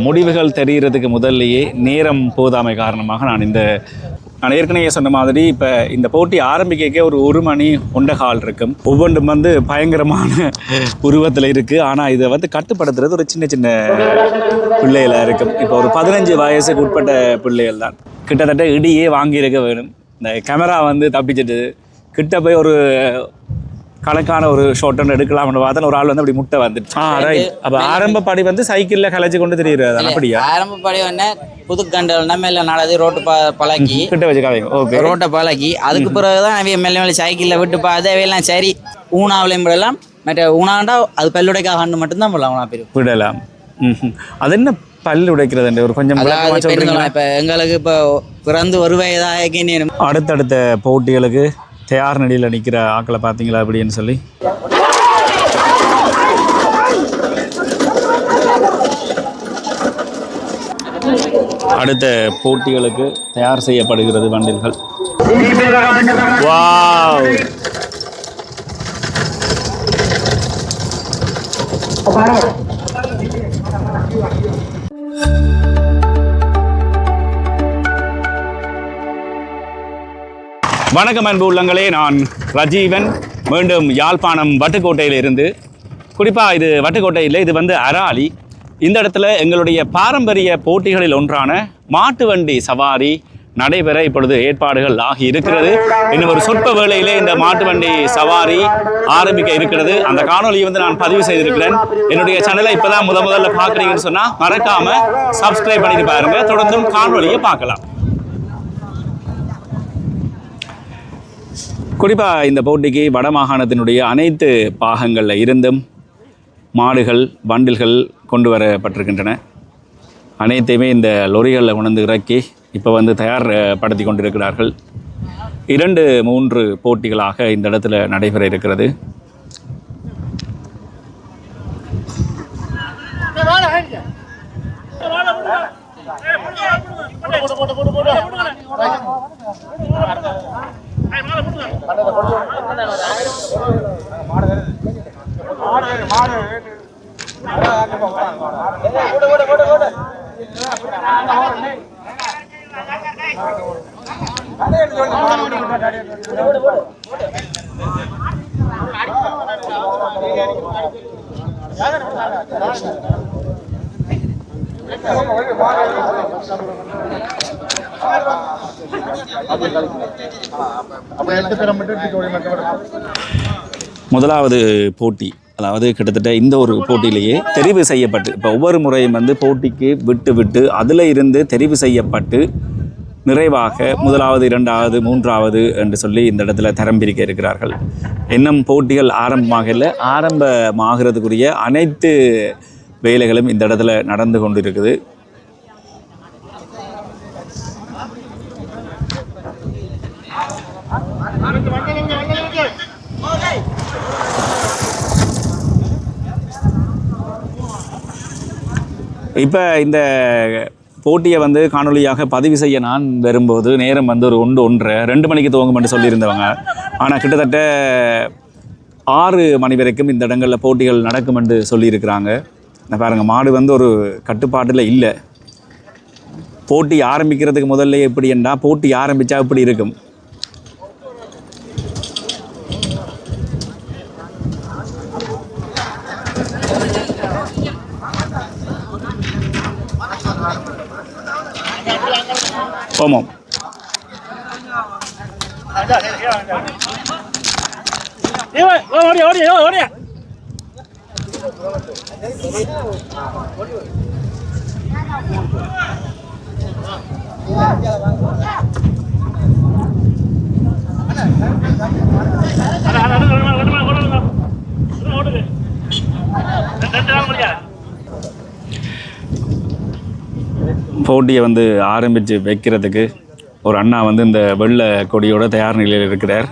முடிவுகள் தெரிகிறதுக்கு முதல்லையே நேரம் போதாமை காரணமாக நான் ஏற்கனவே சொன்ன மாதிரி இப்போ இந்த போட்டி ஆரம்பிக்க ஒரு மணி ஒன்றகால் இருக்கும். ஒவ்வொன்றும் வந்து பயங்கரமான உருவத்தில் இருக்குது. ஆனால் இதை வந்து கட்டுப்படுத்துறது ஒரு சின்ன சின்ன பிள்ளைகளாக இருக்கும். இப்போ ஒரு 15 வயசுக்கு உட்பட்ட பிள்ளைகள் தான். கிட்டத்தட்ட இடியே வாங்கியிருக்க வேணும். இந்த கேமரா வந்து தப்பிச்சிட்டு கிட்ட போய் ஒரு கணக்கான ஒரு ஷார்ட் ஒன்று எடுக்கலாம்னு பார்த்தா ஒரு ஆள் வந்து அப்படி முட்டை வந்துட்டு. ரைட். அப்போ ஆரம்ப படி வந்து சைக்கிளில் கலைச்சி கொண்டு தெரியுறது அப்படியா? ஆரம்ப படி வந்து புதுக்கண்டல் மேலே நாளாவது ரோட்டு பழகி கிட்ட வச்சு கலைக்கும். ஓகே, ரோட்டை பழகி அதுக்கு பிறகுதான் அவைய மெல்ல மெல்ல சைக்கிளில் விட்டு பார்த்து அவையெல்லாம் சரி ஊனாவிலையும் விடலாம். மற்ற ஊனாண்டா அது பல்லுடைக்காக கண்டு மட்டும்தான் போடலாம். ஊனா பேர் விடலாம். அது என்ன பல்லு உடைக்கிறது ஒரு கொஞ்சம் இப்போ எங்களுக்கு இப்போ பிறந்து ஒரு வயதாக அடுத்தடுத்த போட்டிகளுக்கு தயார் நிலையில் நிற்கிற ஆக்களை பார்த்தீங்களா அப்படின்னு சொல்லி. அடுத்த போட்டிகளுக்கு தயார் செய்யப்படுகிறது வண்டில்கள். வாவ், வணக்கம் அன்பு உள்ளங்களே, நான் ரஜீவன். மீண்டும் யாழ்ப்பாணம் வட்டுக்கோட்டையிலிருந்து. குறிப்பாக இது வட்டுக்கோட்டையில், இது வந்து அராலி. இந்த இடத்துல எங்களுடைய பாரம்பரிய போட்டிகளில் ஒன்றான மாட்டு வண்டி சவாரி நடைபெற இப்பொழுது ஏற்பாடுகள் ஆகி இருக்கிறது. இன்னும் ஒரு சொற்ப வேளையிலே இந்த மாட்டு வண்டி சவாரி ஆரம்பிக்க இருக்கிறது. அந்த காணொலியை வந்து நான் பதிவு செய்திருக்கிறேன். என்னுடைய சேனலை இப்போதான் முதல்ல பார்க்குறீங்கன்னு சொன்னால் மறக்காம சப்ஸ்கிரைப் பண்ணிட்டு பாருங்க. தொடர்ந்தும் காணொலியை பார்க்கலாம். குறிப்பாக இந்த போட்டிக்கு வடமாகாணத்தினுடைய அனைத்து பாகங்களில் இருந்தும் மாடுகள் வண்டில்கள் கொண்டு வரப்பட்டிருக்கின்றன. அனைத்தையுமே இந்த லொரிகளில் கொண்டு இறக்கி இப்போ வந்து தயார்படுத்தி கொண்டிருக்கிறார்கள். 2-3 போட்டிகளாக இந்த இடத்துல நடைபெற இருக்கிறது. முதலாவது போட்டி, அதாவது கிட்டத்தட்ட இந்த ஒரு போட்டியிலேயே தெரிவு செய்யப்பட்டு, இப்போ ஒவ்வொரு முறையும் வந்து போட்டிக்கு விட்டு அதில் இருந்து தெரிவு செய்யப்பட்டு நிறைவாக 1வது 2வது 3வது என்று சொல்லி இந்த இடத்துல தரம் பிரிக்க இருக்கிறார்கள். இன்னும் போட்டிகள் ஆரம்பமாகிறதுக்குரிய அனைத்து வேலைகளும் இந்த இடத்துல நடந்து கொண்டு இருக்குது. இப்போ இந்த போட்டியை வந்து காணொலியாக பதிவு செய்ய நான் வரும்போது நேரம் வந்து ஒரு 1-1:30 2 துவங்கும் என்று சொல்லியிருந்தவங்க. ஆனால் கிட்டத்தட்ட 6 மணி வரைக்கும் இந்த இடங்களில் போட்டிகள் நடக்கும் என்று சொல்லியிருக்கிறாங்க. பாருங்கள், மாடு வந்து ஒரு கட்டுப்பாட்டில் இல்லை. போட்டி ஆரம்பிக்கிறதுக்கு முதல்ல எப்படி என்றால் போட்டி ஆரம்பித்தா இப்படி இருக்கும். ஓமம் போட்டியை வந்து ஆரம்பித்து வைக்கிறதுக்கு ஒரு அண்ணா வந்து இந்த வெள்ளை கொடியோட தயார் நிலையில் இருக்கிறார்.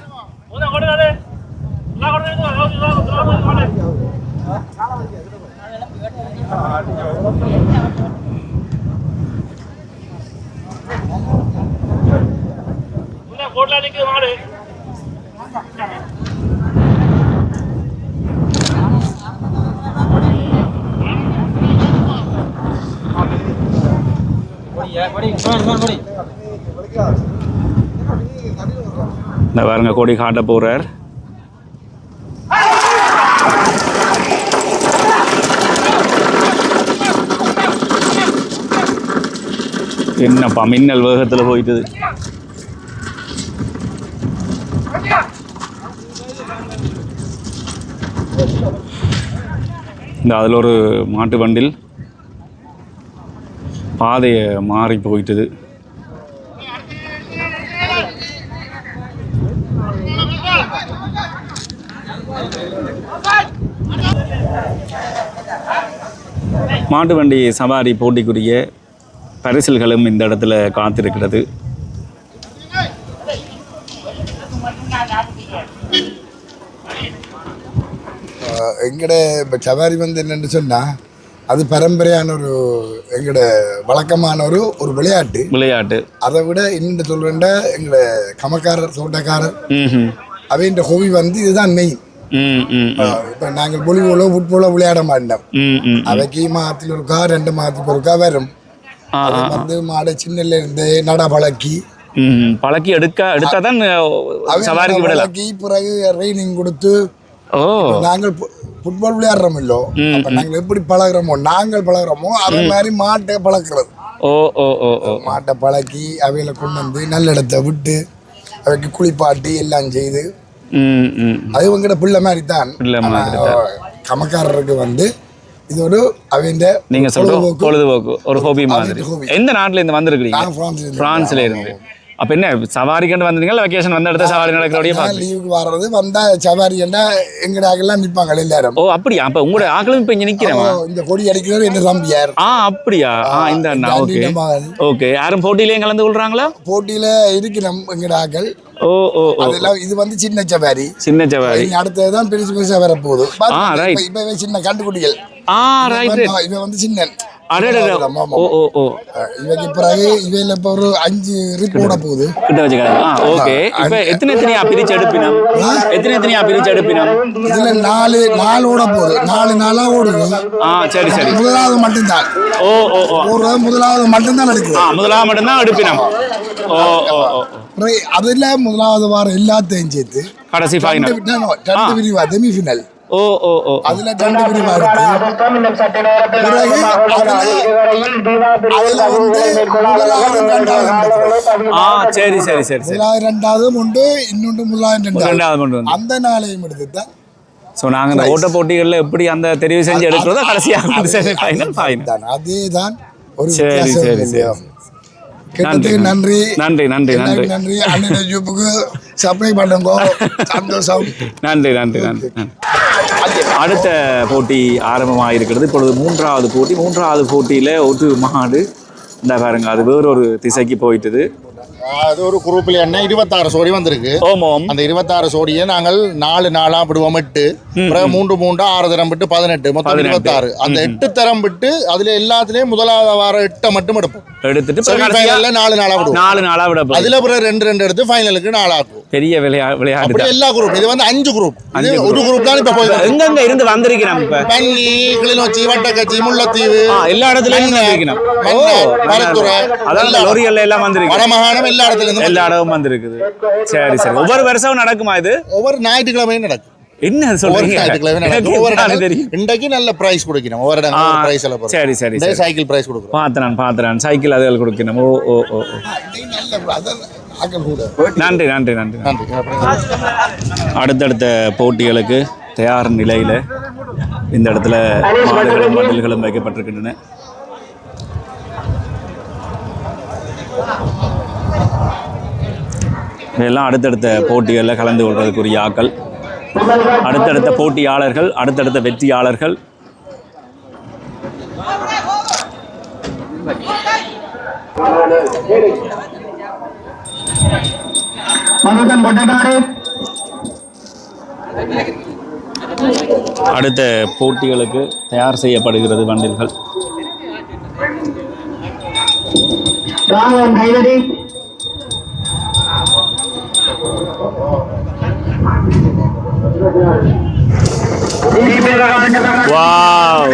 இந்த பாருங்க கொடி காட்ட போறார். என்னப்பா மின்னல் வேகத்துல போயிட்டுது. இந்த அதில் ஒரு மாட்டு வண்டில் பாதையை மாறி போயிட்டுது. மாட்டு வண்டி சவாரி போட்டிக்குரிய பரிசில்களும் இந்த இடத்துல காத்திருக்கிறது. எங்கட இப்போ சவாரி வந்து என்னென்னு சொன்னால் அது பரம்பரையான ஒரு எங்களோட வழக்கமான ஒரு விளையாட்டு. அதை விட இன்னும் சொல்கிறேன்டா எங்களோட கமக்காரர் தோட்டக்காரர் அவைன்ற ஹோபி வந்து இதுதான் மெயின். இப்போ நாங்கள் வாலிபாலோ ஃபுட்பாலோ விளையாட மாட்டோம். அவைக்கு மாதத்தில் ஒருக்கா 2 மாதத்துக்கு ஒருக்கா வரும். வந்து மாடை சின்னல இருந்து நட பழக்கி எடுத்தாதான் சவாரிக்கு விடலாம். பிறகு ட்ரைனிங் கொடுத்து நாங்கள் ஃபுட்பால் விளையாடுறோம் இல்லோ, அப்ப நாங்கள் எப்படி பழகிறோமோ நாங்கள் பழகிறோமோ அதே மாதிரி மாட்டை பழக்கிறது. மாட்டை பழக்கி அவையில கொண்டு வந்து நல்ல இடத்த விட்டு அவைக்கு குளிப்பாட்டி எல்லாம் செய்து அது உங்ககிட்ட பிள்ளை மாதிரி தான். கமக்காரருக்கு வந்து இது ஒரு அவைண்ட நீங்க சொல்ற பொழுதுபோக்கு ஒரு ஹோபி மாதிரி. எந்த நாட்டுல இருந்து வந்திருக்கீங்க? பிரான்ஸ்ல இருந்து. அப்ப என்ன சவாரிக்கு வந்தீங்களா? வெக்கேஷன் வந்த இடத்துல சவாரி நடக்கிறோட லீவுக்கு வர்றது வந்தா சவாரி எங்கட ஆக்கெல்லாம் நிற்பாங்க எல்லாரும். ஓ அப்படியா? அப்ப உங்களோட ஆக்களும் இப்ப இங்க நிக்கிறேன். இந்த கொடி அடிக்கிறது என்ன தம்பியார். அப்படியா? இந்த அண்ணா. Okay okay. யாரும் போட்டியிலேயே கலந்து கொள்றாங்களா? போட்டியில இருக்கிறோம் எங்கட ஆக்கள். ஓ ஓ அதெல்லாம் இது வந்து சின்ன சவாரி. அடுத்ததுதான் பெருசா வர போகுது. இப்ப சின்ன கண்டுக்குட்டிகள். இவன் வந்து சின்ன இவங்க பிறகு இவையில இப்ப ஒரு 5 ரிப்போர்ட் போகுது. எத்தனையா பிரிச்சு எடுப்பினம்? இதுல 4 ஓட போகுது. 4 நாளா ஓடுது. சரி சரி. முதலாவது மட்டும்தான். முதலாவது மட்டும்தான் எடுக்குது. முதலாவது மட்டும்தான் எடுப்பினம். அதுல முதலாவது வாரம் எல்லாத்தையும் சேர்த்து கடைசி ஃபைனல் 2 பிரிவா செமி ஃபைனல். அதுல 2 பிரிவா இருக்கு. பிறகு அதுல வந்து சரி சரி சரி. முதலாவது 2வது உண்டு, இன்னொன்று முதலாவது 2வது. அந்த நாளையும் எடுத்துதான். ஸோ நாங்கள் இந்த ஓட்ட போட்டிகளில் எப்படி அந்த தெரிவு செஞ்சு எடுக்கிறதோ கடைசியாக அதே தான் ஒரு சரி சரி சரி. நன்றி நன்றி நன்றி நன்றி நன்றி. அண்ணன் யூடியூப்புக்கு சப்ஸ்கிரைப் பண்ணுங்க. சந்தோஷம். நன்றி நன்றி நன்றி. அடுத்த போட்டி ஆரம்பமாக இருக்கிறது. இப்பொழுது 3வது போட்டியில் ஒரு மாடு இந்த பாருங்க, அது வேறொரு திசைக்கு போயிட்டுது. அது ஒரு குரூப்பில் என்ன 26 சோடி வந்திருக்கு. அந்த 26 சோடியை நாங்கள் 4 நாளாக விடுவோம். 8 பிறகு 3 6 தரம் விட்டு 18 மொத்தம் 26. அந்த 8 தரம் விட்டு அதுல எல்லாத்துலயும் முதலாவது வாரம் 8 மட்டும் எடுப்போம். எடுத்துட்டு 4 நாளா விடுவோம். 4 நாளா விடுவோம். அதுல பிறகு 2 எடுத்து ஃபைனலுக்கு 4 ஆக்கும். பெரிய விளையாட்டு எல்லா குரூப். இது வந்து 5 குரூப். ஒரு குரூப் தான் இப்ப போய் எங்கெங்க இருந்து வந்திருக்கிறோம். இப்ப பன்னி, கிளிநொச்சி, வட்டக்கச்சி, முல்லைத்தீவு எல்லா இடத்துலயும் வந்திருக்கிறோம். மருத்துவரை அதாவது லோரிகள் எல்லாம் வந்திருக்கு. வடமாகாணம் எல்லா இடமும் வந்திருக்குது. சரி சரி. ஒவ்வொரு வருஷம் நடக்குமா இது? ஒவ்வொரு ஞாயிற்றுக்கிழமையும் நடக்கும். என்ன சொல்றீங்க? இன்றைக்கு நல்ல பிரைஸ் கொடுக்கணும். ஒவ்வொரு பிரைஸ் எல்லாம். சரி சரி. சைக்கிள் பிரைஸ் கொடுக்குறோம். பாத்துறேன் சைக்கிள் அதுகள் கொடுக்கணும். ஓ ஓ ஓ. நன்றி நன்றி நன்றி நன்றி. அடுத்தடுத்த போட்டிகளுக்கு தயார் நிலையில் இந்த இடத்துல மாடுகளும் மண்டல்களும் வைக்கப்பட்டிருக்கின்றன. இதெல்லாம் அடுத்தடுத்த போட்டிகளில் கலந்து கொள்வதற்குரிய ஆக்கள், அடுத்தடுத்த போட்டியாளர்கள், அடுத்தடுத்த வெற்றியாளர்கள். அடுத்த போட்டிகளுக்கு தயார் செய்யப்படுகிறது வண்டில்கள். வாவ்.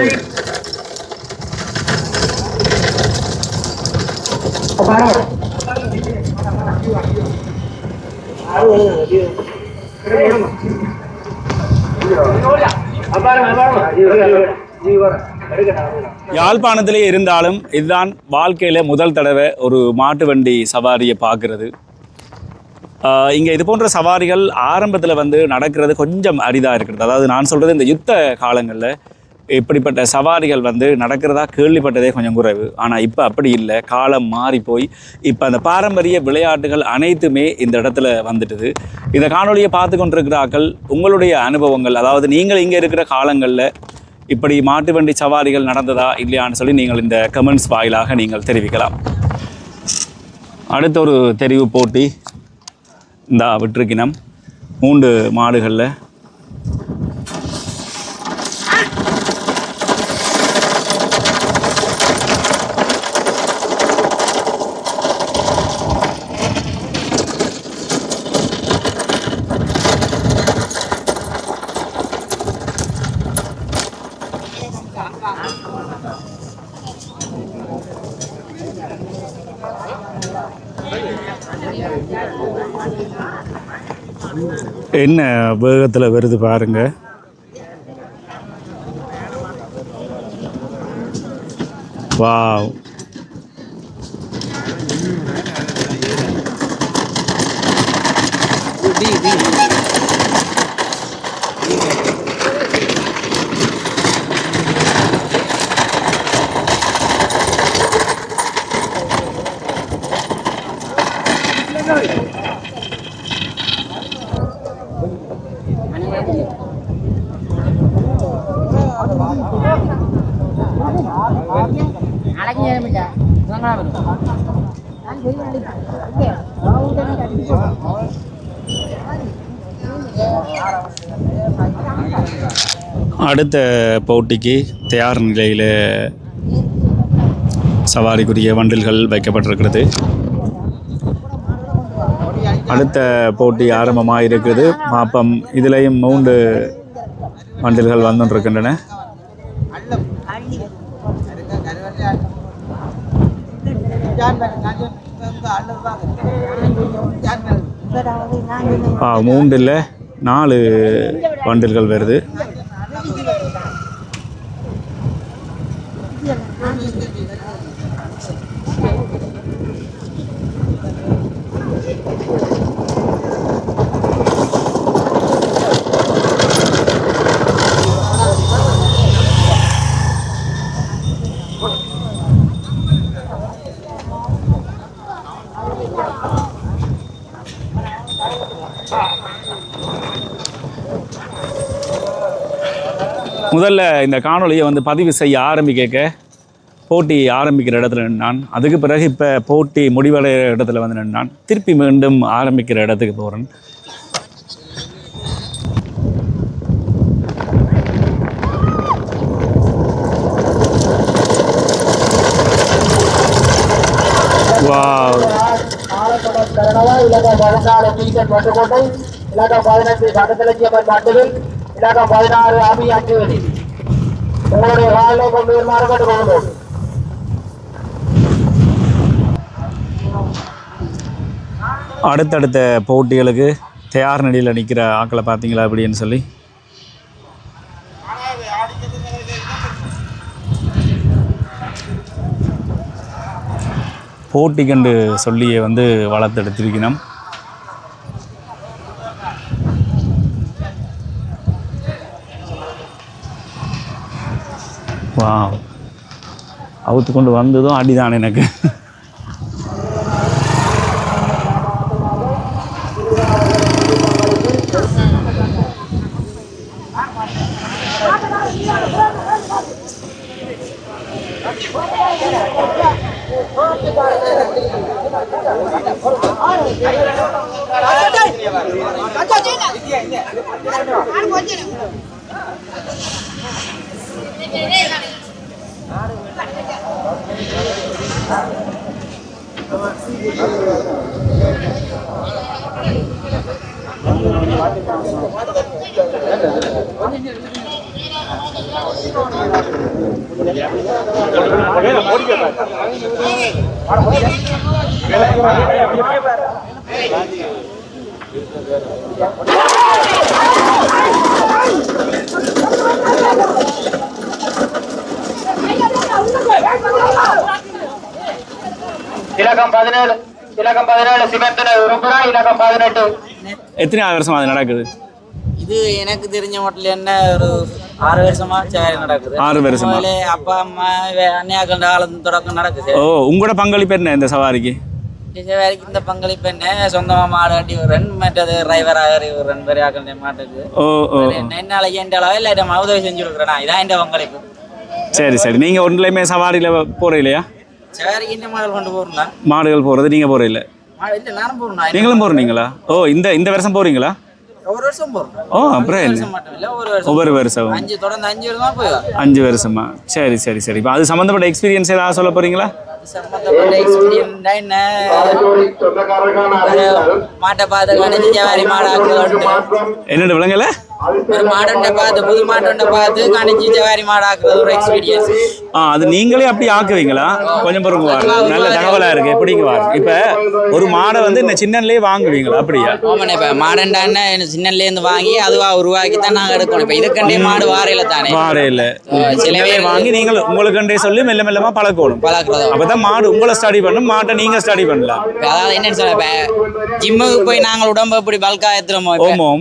யாழ்ப்பாணத்திலே இருந்தாலும் இதுதான் வாழ்க்கையில முதல் தடவை ஒரு மாட்டு வண்டி சவாரியை பார்க்கறது. இங்கே இது போன்ற சவாரிகள் ஆரம்பத்தில் வந்து நடக்கிறது கொஞ்சம் அரிதாக இருக்கிறது. அதாவது நான் சொல்கிறது இந்த யுத்த காலங்களில் இப்படிப்பட்ட சவாரிகள் வந்து நடக்கிறதா கேள்விப்பட்டதே கொஞ்சம் குறைவு. ஆனால் இப்போ அப்படி இல்லை, காலம் மாறி போய் இப்போ அந்த பாரம்பரிய விளையாட்டுகள் அனைத்துமே இந்த இடத்துல வந்துட்டுது. இந்த காணொலியை பார்த்து கொண்டிருக்கிறார்கள், உங்களுடைய அனுபவங்கள், அதாவது நீங்கள் இங்கே இருக்கிற காலங்களில் இப்படி மாட்டு வண்டி சவாரிகள் நடந்ததா இல்லையான்னு சொல்லி நீங்கள் இந்த கமெண்ட்ஸ் வாயிலாக நீங்கள் தெரிவிக்கலாம். அடுத்த ஒரு தெரிவு போட்டி இந்த விட்டிருக்கினம் 3 மாடுகளில் என்ன வேகத்தில் வருது பாருங்க. வாவ், அடுத்த போட்டிக்கு தயார் நிலையில் சவாரிக்குரிய வண்டில்கள் வைக்கப்பட்டிருக்கிறது. அடுத்த போட்டி ஆரம்பமாக இருக்குது. பாப்பம், இதுலேயும் 3 வண்டில்கள் வந்துருக்கின்றன. மூன்றில் 4 வண்டில்கள் வருது. முதல்ல இந்த காணொலியை வந்து பதிவு செய்ய ஆரம்பிக்க போட்டி ஆரம்பிக்கிற இடத்துல நின்றான். அதுக்கு பிறகு இப்போ போட்டி முடிவடைகிற இடத்துல வந்து நின்றான். திருப்பி மீண்டும் ஆரம்பிக்கிற இடத்துக்கு போகிறேன். அடுத்தடுத்த போட்டிகளுக்கு தயார் நிலையில் நிற்கிற ஆக்களை பார்த்தீங்களா அப்படின்னு சொல்லி. போட்டி கண்டு சொல்லியே வந்து வளர்த்தெடுத்திருக்கணும். வா, அவுத்து கொண்டு வந்ததும் அடிதான் எனக்கு. இலக்கம் 17 சிவத்தின உறுப்புரா இலக்கம் 18. எத்தனை வருஷமா அது நடக்குது? இது எனக்கு தெரிஞ்ச மட்டும் என்ன ஒரு 6 வருஷமா சவாரி நடக்குது. 6 வருஷமா? முதல்ல அப்பா அம்மா அன்னையாக்கள் காலத்து தொடக்கம் நடக்குது. ஓ, உங்களோட பங்களிப்பு என்ன இந்த சவாரிக்கு? சவாரிக்கு இந்த பங்களிப்பு என்ன, சொந்தமாக மாடு கட்டி விடுறேன், மற்றது டிரைவராக விடுறேன் பெரியாக்கள் மாட்டுக்கு. ஓ ஓ, என்னால என் அளவு இல்லை உதவி செஞ்சு கொடுக்குறேன். இதான் என் பங்களிப்பு. சரி சரி. நீங்க ஒன்றுலையுமே சவாரியில போற இல்லையா? சவாரிக்கு என்ன மாடல் கொண்டு போறேன். மாடுகள் போறது நீங்க போற இல்ல? இல்லை நானும் போறேன். நீங்களும் போறீங்களா? ஓ, இந்த வருஷம் போறீங்களா? ஒரு வருஷம் போறேன். ஓ, அப்புறம் என்ன? ஒவ்வொரு வருஷம் 5 தொடர்ந்து 5 வருஷமா போய் 5 வருஷமா? சரி சரி சரி. இப்போ அது சம்மந்தப்பட்ட எக்ஸ்பீரியன்ஸ் ஏதாவது சொல்ல போறீங்களா? சம்பந்தப்பட்ட எக்ஸ்பீரியன்ஸ் என்ன, மாட்டை பார்த்து கணிச்சு சவாரி மாடாக்குறது. என்னோட விலங்கல ஒரு மாடை பார்த்து புது மாட்டை பார்த்து கணிச்சு சவாரி மாடாக்குறது ஒரு எக்ஸ்பீரியன்ஸ். அது நீங்களே அப்படி ஆக்குவீங்களா? கொஞ்சம் பொறுங்க வாரு. நல்ல தகவலா இருக்கு. எப்படிங்க வாரு? இப்ப ஒரு மாடை வந்து இந்த சின்னன்லயே வாங்குவீங்களா? அப்படியா? ஆமாண்ணே. இப்ப மாடண்டான சின்னன்ல இருந்து வாங்கி அதுவா உருவாக்கி தான் நாங்க எடுக்கணும். இப்ப இதுக்கண்டே மாடு வாரையில தானே வாரையில சிலவே வாங்கி நீங்கள் உங்களுக்கண்டே சொல்லி மெல்ல மெல்லமா பழக்கணும். அப்பதான் மாடு உங்களை ஸ்டடி பண்ணும், மாட்டை நீங்க ஸ்டடி பண்ணலாம். அதாவது என்னன்னு சொல்ல, இப்ப ஜிம்முக்கு போய் நாங்கள் உடம்பு எப்படி பல்கா ஏத்துறோமோ,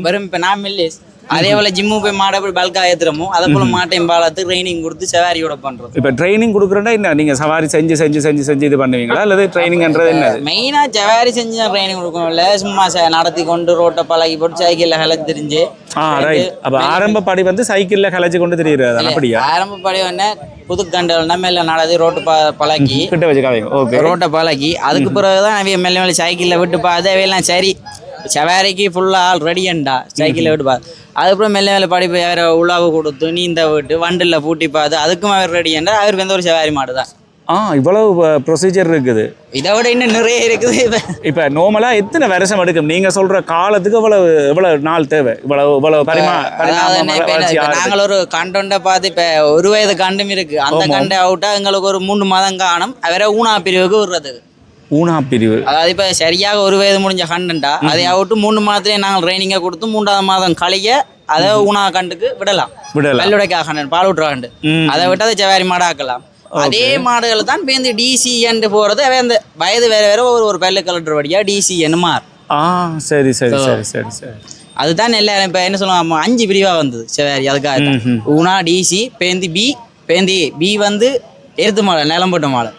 வெறும் இப்ப நான் மில்லிஸ் அதே போல ஜிம்மு போய் மாடை போய் பல்கா ஏத்துறோமோ அதே போல மாட்டையும் பாலத்து ட்ரைனிங் கொடுத்து சவாரியோட பண்றோம். இப்ப ட்ரைனிங் கொடுக்குறேன்னா என்ன, நீங்க சவாரி செஞ்சு செஞ்சு செஞ்சு செஞ்சு இது பண்ணுவீங்களா அல்லது ட்ரைனிங்ன்றது என்ன? மெயினா சவாரி செஞ்சு ட்ரைனிங் கொடுக்கணும். இல்ல சும்மா நடத்தி கொண்டு ரோட்டை பழகி போட்டு சைக்கிள்ல கலந்து தெரிஞ்சு. அப்ப ஆரம்ப படி வந்து சைக்கிள்ல கலைச்சு கொண்டு தெரியுது. அப்படியா? ஆரம்ப படி வந்து புது கண்டல் மேல நடந்து ரோட்டு பழகி கிட்ட வச்சுக்காதீங்க. ரோட்டை பழகி அதுக்கு பிறகுதான் மெல்ல மெல்ல சைக்கிள்ல விட்டு பார்த்து அவையெல்லாம் சரி சவாரிக்கு ஃபுல்லாக ஆள் ரெடியண்டா சைக்கிளில் விட்டு பார்த்து அதுக்கப்புறம் மெல்ல மெல்ல படிப்பு வேறு உழவு கொடுத்து நீந்த விட்டு வண்டில் பூட்டி பார்த்து அதுக்கும் அவர் ரெடியண்டா அவருக்கு எந்த ஒரு சவாரி மாடு தான். இவ்வளவு ப்ரொசீஜர் இருக்குது. இதை விட இன்னும் நிறைய இருக்குது. இப்போ நார்மலாக எத்தனை வருஷம் எடுக்கும்? நீங்கள் சொல்கிற காலத்துக்கு இவ்வளவு நாள் தேவை? நாங்கள் ஒரு கண்டொண்டை பார்த்து இப்போ 1 வயது கண்டும் இருக்கு. அந்த கண்டை அவுட்டா எங்களுக்கு ஒரு 3 மாதம் காணும். அவரை ஊனா பிரிவுக்கு விடுறது. ஊனா பிரிவு அதாவது இப்போ சரியாக 1 வயது முடிஞ்ச கண்டா அதை அவுட்டு 3 மாதத்துலேயே நாங்கள் ட்ரைனிங்கை கொடுத்து 3ஆவது மாதம் கழிய அதை ஊனா கண்டுக்கு விடலாம். பல்லுடைக்காக கண்டன் பால் விட்டுற கண்டு அதை விட்டு அதை சவாரி மாடாக்கலாம். அதே மாடுகள் தான் பேருந்து டிசிஎன் போகிறது. அந்த வயது வேறு வேறு ஒரு பல்லு கலெக்டர் வழியா டிசிஎன் மாறு. சரி சரி சரி சரி சரி. அதுதான் எல்லாரும் இப்போ என்ன சொல்லுவாங்க 5 பிரிவாக வந்தது சவாரி. அதுக்காக ஊனா டிசி பேந்தி பி வந்து எருத்து மாடல் நிலம்போட்ட மாடல்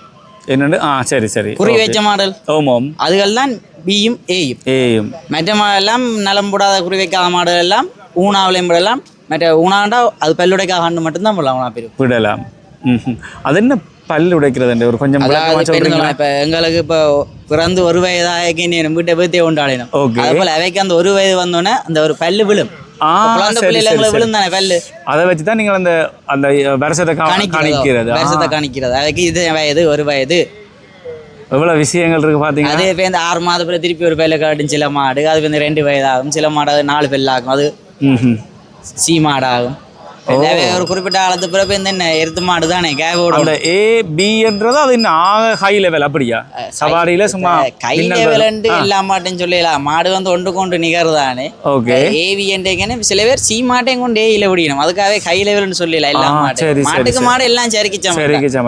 என்னண்டு சரி சரி குறி வச்ச மாடல். ஓமோம். அதுகள் தான் பியும் ஏயும். மற்ற மாடெல்லாம் நலம் போடாத குறி வைக்காத மாடல் எல்லாம் ஊனாவிலையும் விடலாம். மற்ற ஊனாண்டா அது பல்லுடைக்காக கண்டு மட்டும்தான் விடலாம். ஊனா பிரிவு விடலாம். அது என்ன பல்லு உடைக்கிறது ஒரு கொஞ்சம் இப்போ எங்களுக்கு இப்போ பிறந்து 1 வயதாக வீட்டை பற்றியே கொண்டாடினோம். அதுபோல் அவைக்கு அந்த 1 வயது வந்தோடனே அந்த ஒரு பல்லு விழும். அதை வச்சுதான் நீங்கள் அந்த அந்த வருஷத்தை காணிக்கிறது. அதுக்கு இது வயது 1 வயது எவ்வளவு விஷயங்கள் இருக்கு பாத்தீங்கன்னா. அதே இப்போ இந்த 6 மாதத்துல திருப்பி ஒரு பல்லு காட்டும் சில மாடு. அது வந்து 2 வயதாகும். சில மாடு அது 4 பல்லாகும். அது சி மாடாகும். ஒரு குறிப்பிட்ட காலத்து பிறப்பு என்ன எருத்து மாடு தானே கேவோட ஏபின்றது அது இன்னும் ஹை லெவல். அப்படியா? சவாரியில சும்மா ஹை லெவல் எல்லா மாட்டையும் சொல்லலாம். மாடு வந்து ஒன்று கொண்டு நிகர்தானே. ஏவி என்றே சில பேர் சி மாட்டையும் கொண்டு ஏயில பிடிக்கணும். அதுக்காகவே ஹை லெவல்னு சொல்லலாம். எல்லா மாட்டு மாட்டுக்கு மாடு எல்லாம் சரிக்கிச்சா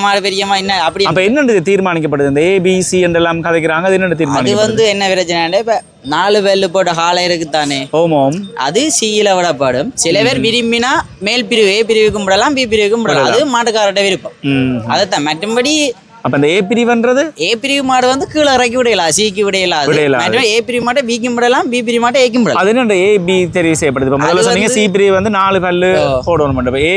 மாடு பெரியமா என்ன அப்படி. அப்ப என்னது தீர்மானிக்கப்படுது? இந்த ஏபிசி என்றெல்லாம் கதைக்கிறாங்க. அது என்ன தீர்மானம்? அது வந்து என்ன பிரச்சனை, இப்ப 4 பல்லு போட்ட ஹாலை இருக்குத்தானே. ஓமோம். அது சியில விடப்படும். சில பேர் விரும்பினா மேல் பிரிவு ஏ பிரிவுக்கும் விடலாம், பி பிரிவுக்கும் விடலாம். அது மாட்டுக்காரட்ட விருப்பம். அதுதான். மற்றபடி அப்ப அந்த ஏ பிரிவுன்றது ஏ பிரிவு மாடு வந்து கீழே இறக்கி விடையலாம், சிக்கு விடையலாம். ஏ பிரிவு மாட்டை பிக்கும் விடலாம், பி பிரிவு மாட்டை ஏக்கும் விடலாம். அது என்ன ஏ பி தெரிவு செய்யப்படுது? இப்ப முதல்ல சொன்னீங்க சி பிரிவு வந்து 4 பல்லு போடணும். ஏ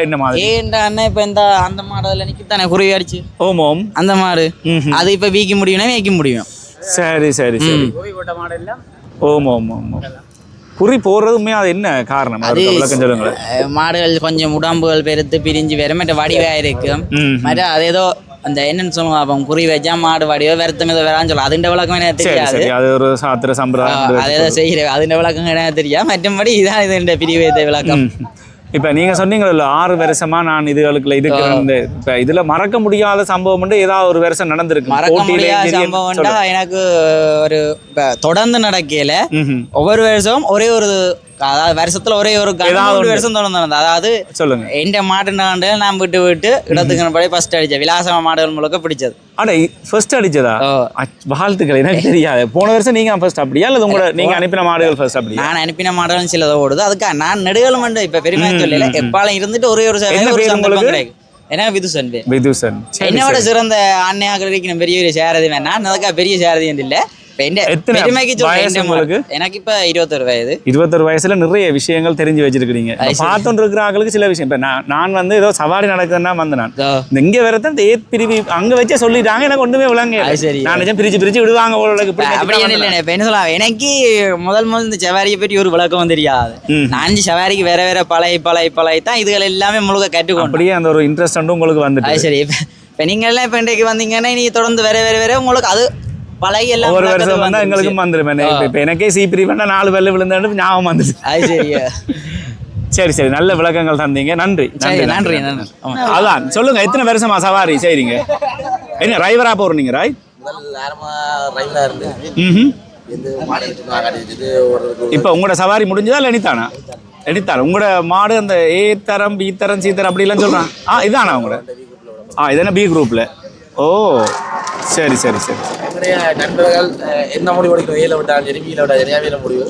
என்ன மாதிரி? ஏ என்ற அண்ணன் இப்ப இந்த அந்த மாடுல நிக்கத்தானே குருவி அடிச்சு. ஓமோம். அந்த மாடு அது இப்ப வீக்க முடியும்னா ஏக்க முடியும். சரி சரி சரி. ஓமோம். குறி போடுறதுமே அது என்ன காரணம்? மாடுகள் கொஞ்சம் உடம்புகள் பெருத்து பிரிஞ்சு வேற மற்ற வடிவா இருக்கும். மற்ற அது ஏதோ அந்த என்னன்னு சொல்லுவாங்க, அப்போ குறி வச்சா மாடு வடிவோ வருத்தம் ஏதோ வேறான்னு சொல்லலாம். அதுண்ட விளக்கம் எனக்கு தெரியாது. அது ஒரு சாத்திர சம்பிரதாயம். அதை ஏதோ செய்யற அதுண்ட விளக்கம் எனக்கு தெரியாது. மற்றபடி இதான் இது பிரிவு விளக்கம். இப்போ நீங்கள் சொன்னீங்கல்ல 6 வருஷமா நான் இதுகளுக்குள்ள இருக்கிறேன். இப்போ இதில் மறக்க முடியாத சம்பவம் ஏதாவது ஒரு வருஷம் நடந்திருக்கு? மறக்க முடியாத சம்பவம்டா எனக்கு ஒரு தொடர்ந்து நடக்கல. ஒவ்வொரு வருஷம் ஒரே ஒரு அதாவது வருஷத்துல ஒரே ஒரு வருஷம் தொடர்ந்து நடந்தது. அதாவது சொல்லுங்க. எந்த மாட்டு நான் விட்டு இடத்துக்கு ஃபர்ஸ்ட் அடிச்சேன். விலாசமா மாடுகள் முழுக்க பிடிச்சது. ஆனா ஃபர்ஸ்ட் அடிச்சதா? வாழ்த்துக்கள். எனக்கு தெரியாது. போன வருஷம் நீங்க ஃபர்ஸ்ட் அப்படியா இல்ல உங்க நீங்க அனுப்பின மாடுகள் ஃபர்ஸ்ட் அப்படியா? நான் அனுப்பின மாடுகள் சிலதை ஓடுது. அதுக்கு நான் நெடுகளும் இப்ப பெருமையா சொல்லல. எப்பாலும் இருந்துட்டு ஒரே ஒரு சந்தர்ப்பம் எனக்கு விதுசன். என்னோட சிறந்த ஆண்ணையாக இருக்கணும். பெரிய சாரதி வேணா அதுக்காக பெரிய சாரதி இல்லை. எனக்கு இப்ப 21 வயது. 21 வயசுல நிறைய விஷயங்கள் தெரிஞ்சு வச்சிருக்கீங்க. பார்த்துட்டு இருக்கிற ஆளுக்கு சில விஷயம். இப்ப நான் வந்து ஏதோ சவாரி நடக்குதுன்னா வந்து நான் இங்க வரதான் இந்த ஏத் பிரிவு அங்க வச்சே சொல்லிட்டாங்க. எனக்கு ஒண்ணுமே விளங்க. நான் நிஜம் பிரிச்சு விடுவாங்க. எனக்கு முதல் இந்த சவாரியை பற்றி ஒரு விளக்கம் தெரியாது. நான் சவாரிக்கு வேற பழைய தான் இதுகள் எல்லாமே முழுக்க கற்றுக்கணும். அப்படியே அந்த ஒரு இன்ட்ரெஸ்ட் உங்களுக்கு வந்து சரி. இப்ப நீங்க எல்லாம் இப்ப இன்றைக்கு வந்தீங்கன்னா நீ தொடர்ந்து வேற உங்களுக்கு அது பழைய எல்லாம் ஒரு வருஷம் வந்தா எங்களுக்கும் வந்துருமே. இப்ப எனக்கே சீப்பிரி வேணா 4 வெள்ளு விழுந்தாண்டு ஞாபகம் வந்துச்சு. சரி நல்ல விளக்கங்கள் தந்தீங்க. நன்றி. அதான் சொல்லுங்க, எத்தனை வருஷமா சவாரி செய்றீங்க? என்ன டிரைவரா போறீங்க? ராய் இப்ப உங்களோட சவாரி முடிஞ்சதா இல்ல எனித்தானா? எனித்தான உங்களோட மாடு அந்த ஏ தரம் பி தரம் சி தரம் அப்படி எல்லாம் சொல்றான். இதானா உங்களோட? இதென்ன பி குரூப்ல? ஓ சரி நண்பர்கள் என்ன முடிவு எடுக்கணும்? ஏல விட்டாலும் சரி, வீல விட்டாலும் சரி, வேலை முடிவு.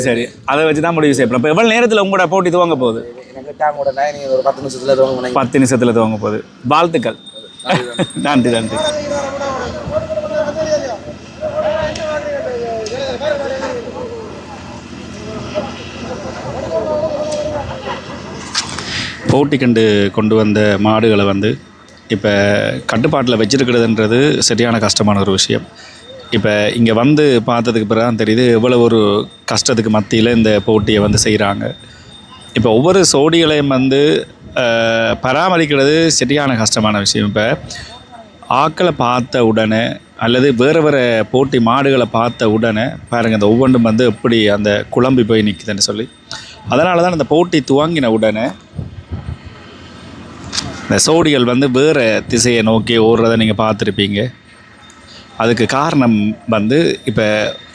சரி அதை வச்சு தான் முடிவு செய்யப்படும். இப்போ எவ்வளோ நேரத்தில் உங்களோட போட்டி துவங்க போகுது? எனக்கு கூட நீங்கள் ஒரு 10 நிமிஷத்துல துவங்க. 10 நிமிஷத்தில் துவங்க போகுது. வாழ்த்துக்கள். நன்றி. போட்டி கண்டு கொண்டு வந்த மாடுகளை வந்து இப்போ கட்டுப்பாட்டில் வச்சிருக்கிறதுன்றது சரியான கஷ்டமான ஒரு விஷயம். இப்போ இங்கே வந்து பார்த்ததுக்கு பிறகு தான் தெரியுது எவ்வளோ ஒரு கஷ்டத்துக்கு மத்தியில் இந்த போட்டியை வந்து செய்கிறாங்க. இப்போ ஒவ்வொரு சோடிகளையும் வந்து பராமரிக்கிறது சரியான கஷ்டமான விஷயம். இப்போ ஆக்களை பார்த்த உடனே அல்லது வேறு போட்டி மாடுகளை பார்த்த உடனே பாருங்கள் இந்த ஒவ்வொன்றும் வந்து எப்படி அந்த குழம்பி போய் நிற்குதுன்னு சொல்லி. அதனால தான் அந்த போட்டி துவங்கின உடனே இந்த சோடிகள் வந்து வேறு திசையை நோக்கி ஓடுறதை நீங்கள் பார்த்துருப்பீங்க. அதுக்கு காரணம் வந்து இப்போ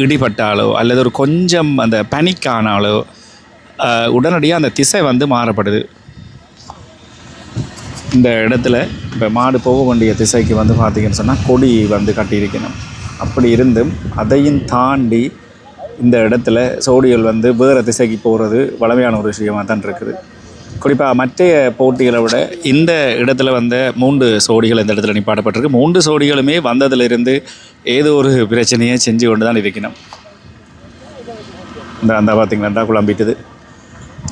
இடிபட்டாலோ அல்லது ஒரு கொஞ்சம் அந்த பேனிக் ஆனாலோ உடனடியாக அந்த திசை வந்து மாறப்படுது. இந்த இடத்துல இப்போ மாடு போக வேண்டிய திசைக்கு வந்து பார்த்திங்கன்னு சொன்னால் கொடி வந்து கட்டியிருக்கணும். அப்படி இருந்தும் அதையும் தாண்டி இந்த இடத்துல சோடிகள் வந்து வேறு திசைக்கு போகிறது வளமையான ஒரு விஷயமாக தான் இருக்குது. குறிப்பாக மற்ற போட்டிகளை விட இந்த இடத்துல வந்த 3 சோடிகள் இந்த இடத்துல நிப்பாட்டப்பட்டிருக்கு. 3 சோடிகளுமே வந்ததிலிருந்து ஏதோ ஒரு பிரச்சனையை செஞ்சு கொண்டு தான் இருக்கணும். அந்த பார்த்திங்களா குழம்பிட்டுது.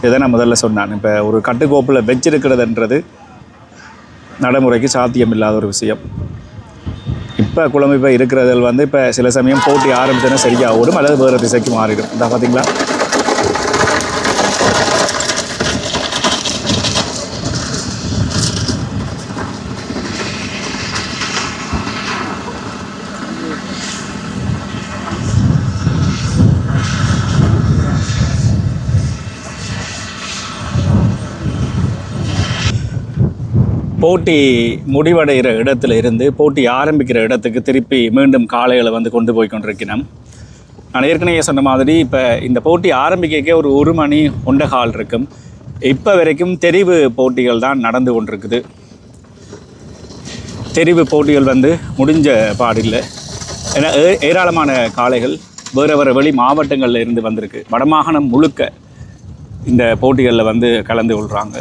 இதை நான் முதல்ல சொன்னான். இப்போ ஒரு கட்டுக்கோப்பில் வச்சிருக்கிறதுன்றது நடைமுறைக்கு சாத்தியம் இல்லாத ஒரு விஷயம். இப்போ குழம்பு இருக்கிறதில் வந்து இப்போ சில சமயம் போட்டி ஆரம்பித்தோன்னா சரியாக ஓடும் அல்லது வேறு திசைக்கு மாறிடும். இந்த பார்த்திங்களா போட்டி முடிவடைகிற இடத்துல இருந்து போட்டி ஆரம்பிக்கிற இடத்துக்கு திருப்பி மீண்டும் காளைகளை வந்து கொண்டு போய் கொண்டிருக்கிறோம். நான் ஏற்கனவே சொன்ன மாதிரி இப்போ இந்த போட்டி ஆரம்பிக்க ஒரு 1 மணி 1.25 இருக்கும். இப்போ வரைக்கும் தெரிவு போட்டிகள் தான் நடந்து கொண்டிருக்குது. தெரிவு போட்டிகள் வந்து முடிஞ்ச பாடில்லை. ஏன்னா ஏராளமான காளைகள் வேறு வெளி மாவட்டங்களில் இருந்து வந்திருக்கு. வடமாகாணம் முழுக்க இந்த போட்டிகளில் வந்து கலந்து கொள்கிறாங்க.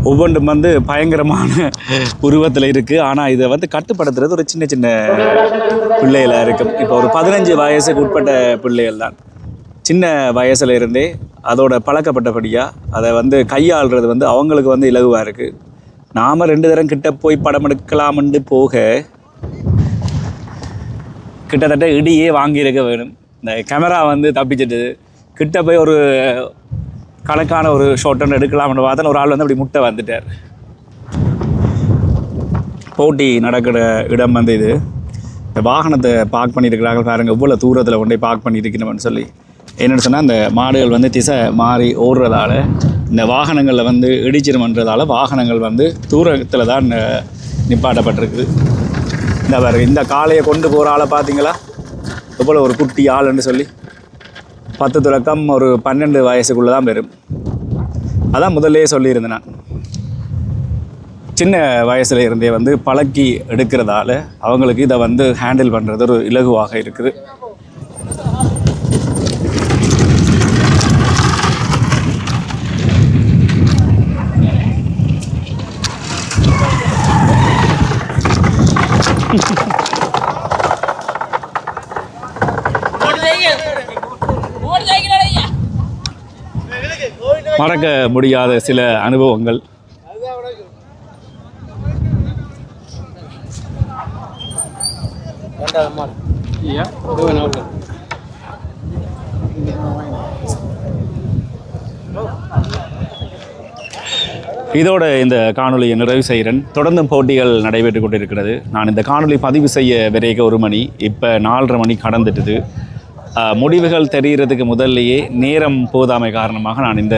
ஒவ்வொன்றும் வந்து பயங்கரமான உருவத்தில் இருக்குது. ஆனால் இதை வந்து கட்டுப்படுத்துறது ஒரு சின்ன பிள்ளைகளாக இருக்கும். இப்போ ஒரு 15 வயசுக்கு உட்பட்ட பிள்ளைகள் தான். சின்ன வயசுல இருந்தே அதோட பழக்கப்பட்டபடியாக அதை வந்து கையாளுறது வந்து அவங்களுக்கு வந்து இலகுவாக இருக்குது. நாம் 2 தரம் கிட்ட போய் படம் எடுக்கலாம்னு போக கிட்டத்தட்ட இடியே வாங்கியிருக்க வேணும். இந்த கேமரா வந்து தப்பிச்சிட்டு கிட்ட போய் ஒரு கணக்கான ஒரு ஷார்ட் ஒன்று எடுக்கலாம்னு பார்த்தா ஒரு ஆள் வந்து அப்படி முட்டை வந்துட்டார். போட்டி நடக்கிற இடம் வந்து இது. இந்த வாகனத்தை பார்க் பண்ணியிருக்கிறார்கள் பாருங்கள், எவ்வளோ தூரத்தில் கொண்டு போய் பார்க் பண்ணியிருக்கணும்னு சொல்லி. என்னென்னு சொன்னால் இந்த மாடுகள் வந்து திசை மாறி ஓடுறதால இந்த வாகனங்களில் வந்து இடிச்சிருமன்றதால வாகனங்கள் வந்து தூரத்தில் தான் நிப்பாட்டப்பட்டிருக்குது. இந்த பாருங்க, இந்த காளையை கொண்டு போகிற ஆளை பார்த்தீங்களா, எவ்வளோ ஒரு குட்டி ஆளுன்னு சொல்லி 10 தொடக்கம் ஒரு 12 வயசுக்குள்ளே தான் பெறும். அதான் முதல்லே சொல்லியிருந்தேன் நான், சின்ன வயசுல இருந்தே வந்து பழக்கி எடுக்கிறதால அவங்களுக்கு இதை வந்து ஹேண்டில் பண்ணுறது ஒரு இலகுவாக இருக்குது. மறக்க முடியாத சில அனுபவங்கள். இதோட இந்த காணொலியை நிறைவு செய்கிறேன். தொடர்ந்தும் போட்டிகள் நடைபெற்று கொண்டிருக்கிறது. நான் இந்த காணொலி பதிவு செய்ய விரைக 1 மணி, இப்போ 4:30 மணி கடந்துட்டுது. முடிவுகள் தெரிகிறதுக்கு முதல்லையே நேரம் போதாமை காரணமாக நான் இந்த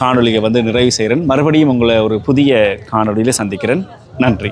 காணொலியை வந்து நிறைவு செய்கிறேன். மறுபடியும் உங்களை ஒரு புதிய காணொலியில் சந்திக்கிறேன். நன்றி.